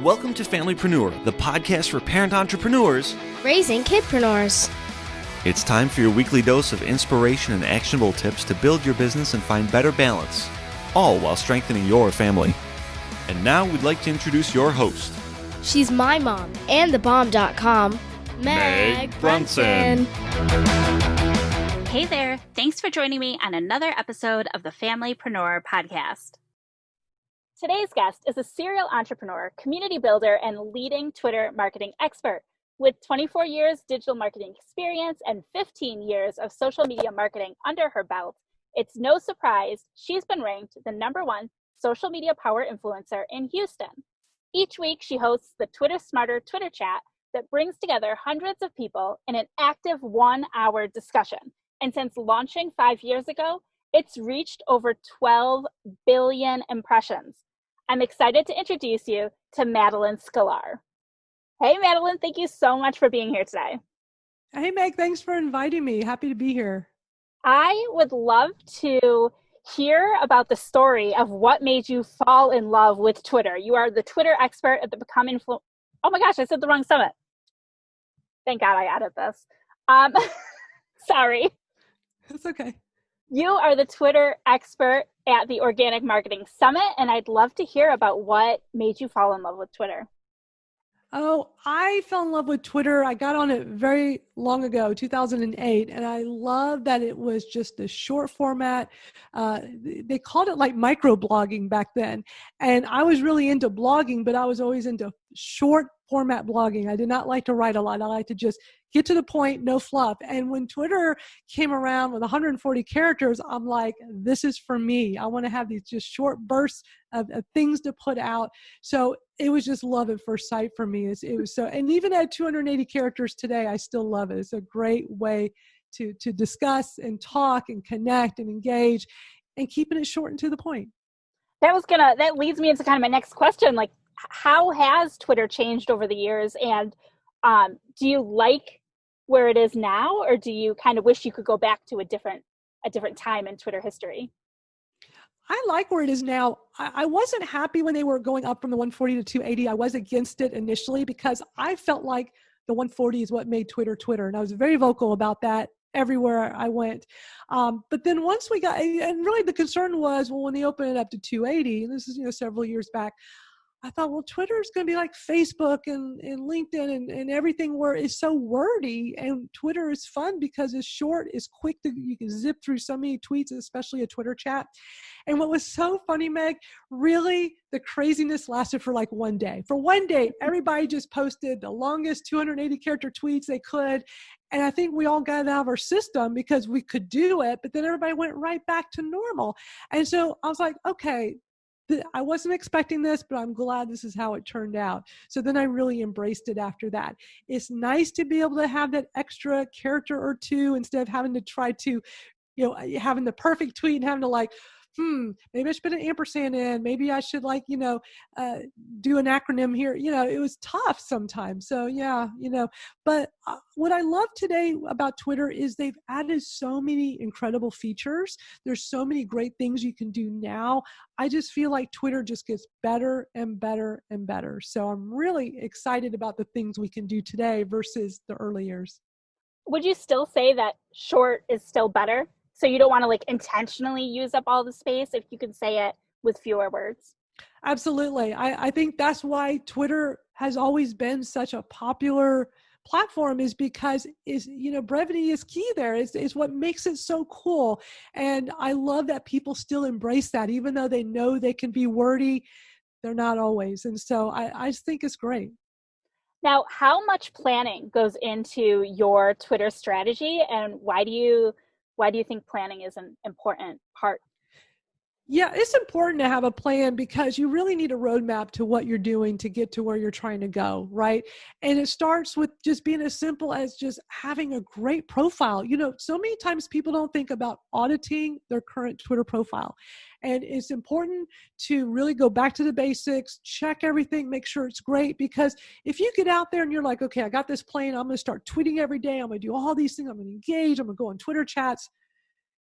Welcome to Familypreneur, the podcast for parent entrepreneurs raising kidpreneurs. It's time for your weekly dose of inspiration and actionable tips to build your business and find better balance, all while strengthening your family. And now we'd like to introduce your host. She's my mom and thebomb.com, Meg Brunson. Hey there, thanks for joining me on another episode of the Familypreneur podcast. Today's guest is a serial entrepreneur, community builder, and leading Twitter marketing expert. With 24 years digital marketing experience and 15 years of social media marketing under her belt, it's no surprise she's been ranked the #1 social media power influencer in Houston. Each week, she hosts the Twitter Smarter Twitter chat that brings together hundreds of people in an active 1-hour discussion. And since launching 5 years ago, it's reached over 12 billion impressions. I'm excited to introduce you to Madalyn Sklar. Hey, Madalyn, thank you so much for being here today. Hey, Meg, thanks for inviting me. Happy to be here. I would love to hear about the story of what made you fall in love with Twitter. You are the Twitter expert at the Become Influ... Oh my gosh, I said the wrong summit. Thank God I added this. Sorry. It's okay. You are the Twitter expert at the Organic Marketing Summit, and I'd love to hear about what made you fall in love with Twitter. Oh, I fell in love with Twitter. I got on it very long ago, 2008, and I love that it was just a short format. They called it like microblogging back then, and I was really into blogging, but I was always into short format blogging. I did not like to write a lot. I like to just get to the point, no fluff. And when Twitter came around with 140 characters, I'm like, this is for me. I want to have these just short bursts of things to put out. So it was just love at first sight for me. It was so, and even at 280 characters today, I still love it. It's a great way to discuss and talk and connect and engage and keeping it short and to the point. That leads me into kind of my next question. Like, how has Twitter changed over the years? And do you like where it is now, or do you kind of wish you could go back to a different time in Twitter history? I like where it is now. I wasn't happy when they were going up from the 140 to 280. I was against it initially because I felt like the 140 is what made Twitter Twitter. And I was very vocal about that everywhere I went. But then once we got, and really the concern was, well, when they opened it up to 280, and this is, several years back, I thought, well, Twitter is going to be like Facebook and LinkedIn and everything where it's so wordy, and Twitter is fun because it's short, it's quick, you can zip through so many tweets, especially a Twitter chat. And what was so funny, Meg, really the craziness lasted for like one day. For one day, everybody just posted the longest 280 character tweets they could. And I think we all got it out of our system because we could do it, but then everybody went right back to normal. And so I was like, okay, I wasn't expecting this, but I'm glad this is how it turned out. So then I really embraced it after that. It's nice to be able to have that extra character or two instead of having to try to, having the perfect tweet and having to like, maybe I should put an ampersand in. Maybe I should do an acronym here. It was tough sometimes. So but what I love today about Twitter is they've added so many incredible features. There's so many great things you can do now. I just feel like Twitter just gets better and better and better. So I'm really excited about the things we can do today versus the early years. Would you still say that short is still better? So you don't want to intentionally use up all the space if you can say it with fewer words? Absolutely. I think that's why Twitter has always been such a popular platform, is because brevity is key there. It's what makes it so cool. And I love that people still embrace that, even though they know they can be wordy, they're not always. And so I just think it's great. Now, how much planning goes into your Twitter strategy, and why do you think planning is an important part? Yeah, it's important to have a plan because you really need a roadmap to what you're doing to get to where you're trying to go, right? And it starts with just being as simple as just having a great profile. So many times people don't think about auditing their current Twitter profile. And it's important to really go back to the basics, check everything, make sure it's great. Because if you get out there and you're like, okay, I got this plan, I'm going to start tweeting every day, I'm going to do all these things, I'm going to engage, I'm going to go on Twitter chats.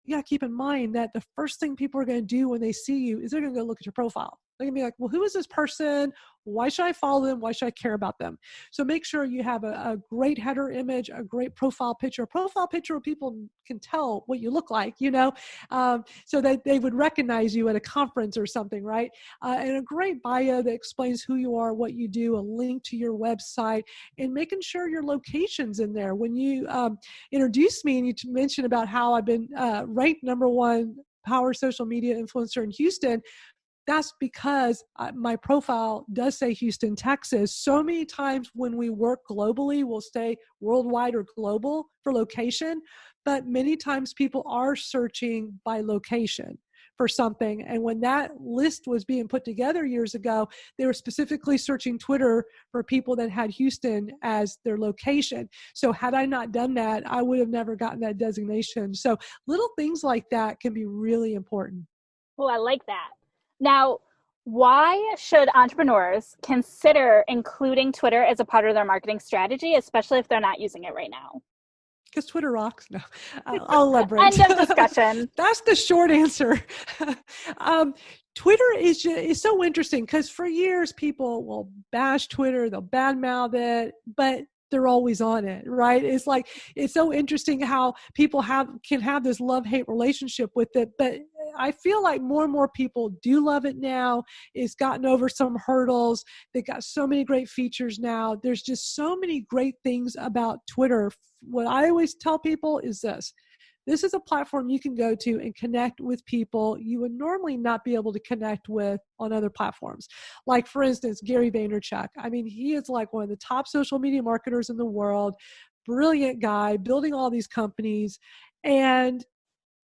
You got to keep in mind that the first thing people are going to do when they see you is they're going to go look at your profile. They're going to be like, well, who is this person? Why should I follow them? Why should I care about them? So make sure you have a great header image, a great profile picture. A profile picture where people can tell what you look like, so that they would recognize you at a conference or something, right? And a great bio that explains who you are, what you do, a link to your website, and making sure your location's in there. When you introduced me and you mentioned about how I've been ranked #1 power social media influencer in Houston, that's because my profile does say Houston, Texas. So many times when we work globally, we'll say worldwide or global for location, but many times people are searching by location for something. And when that list was being put together years ago, they were specifically searching Twitter for people that had Houston as their location. So had I not done that, I would have never gotten that designation. So little things like that can be really important. Well, I like that. Now, why should entrepreneurs consider including Twitter as a part of their marketing strategy, especially if they're not using it right now? Because Twitter rocks. No, I'll elaborate. End of discussion. That's the short answer. Twitter is so interesting because for years people will bash Twitter, they'll badmouth it, but they're always on it, right? It's so interesting how people can have this love-hate relationship with it, but I feel like more and more people do love it now. It's gotten over some hurdles. They've got so many great features now. There's just so many great things about Twitter. What I always tell people is this. This is a platform you can go to and connect with people you would normally not be able to connect with on other platforms. Like, for instance, Gary Vaynerchuk. I mean, he is like one of the top social media marketers in the world, brilliant guy, building all these companies. And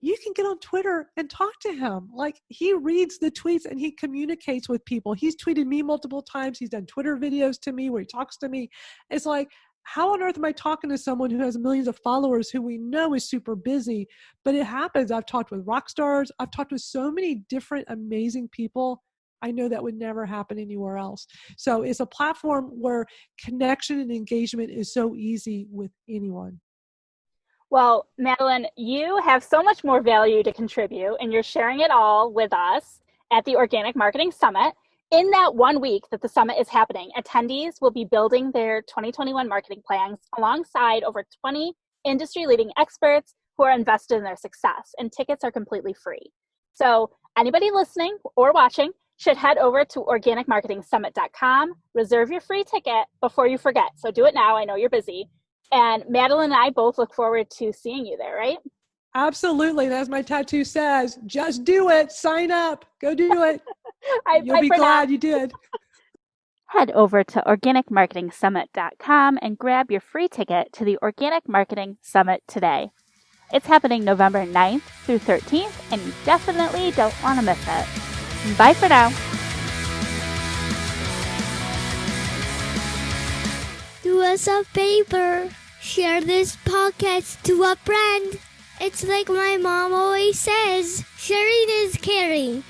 you can get on Twitter and talk to him. Like, he reads the tweets and he communicates with people. He's tweeted me multiple times. He's done Twitter videos to me where he talks to me. It's like, how on earth am I talking to someone who has millions of followers who we know is super busy? But it happens. I've talked with rock stars. I've talked with so many different amazing people. I know that would never happen anywhere else. So it's a platform where connection and engagement is so easy with anyone. Well, Madalyn, you have so much more value to contribute, and you're sharing it all with us at the Organic Marketing Summit. In that 1 week that the summit is happening, attendees will be building their 2021 marketing plans alongside over 20 industry-leading experts who are invested in their success, and tickets are completely free. So anybody listening or watching should head over to organicmarketingsummit.com, reserve your free ticket before you forget. So do it now. I know you're busy. And Madalyn and I both look forward to seeing you there, right? Absolutely. And as my tattoo says, just do it. Sign up. Go do it. You'll be glad you did. Head over to organicmarketingsummit.com and grab your free ticket to the Organic Marketing Summit today. It's happening November 9th through 13th, and you definitely don't want to miss it. Bye for now. Do us a favor. Share this podcast to a friend. It's like my mom always says, sharing is caring.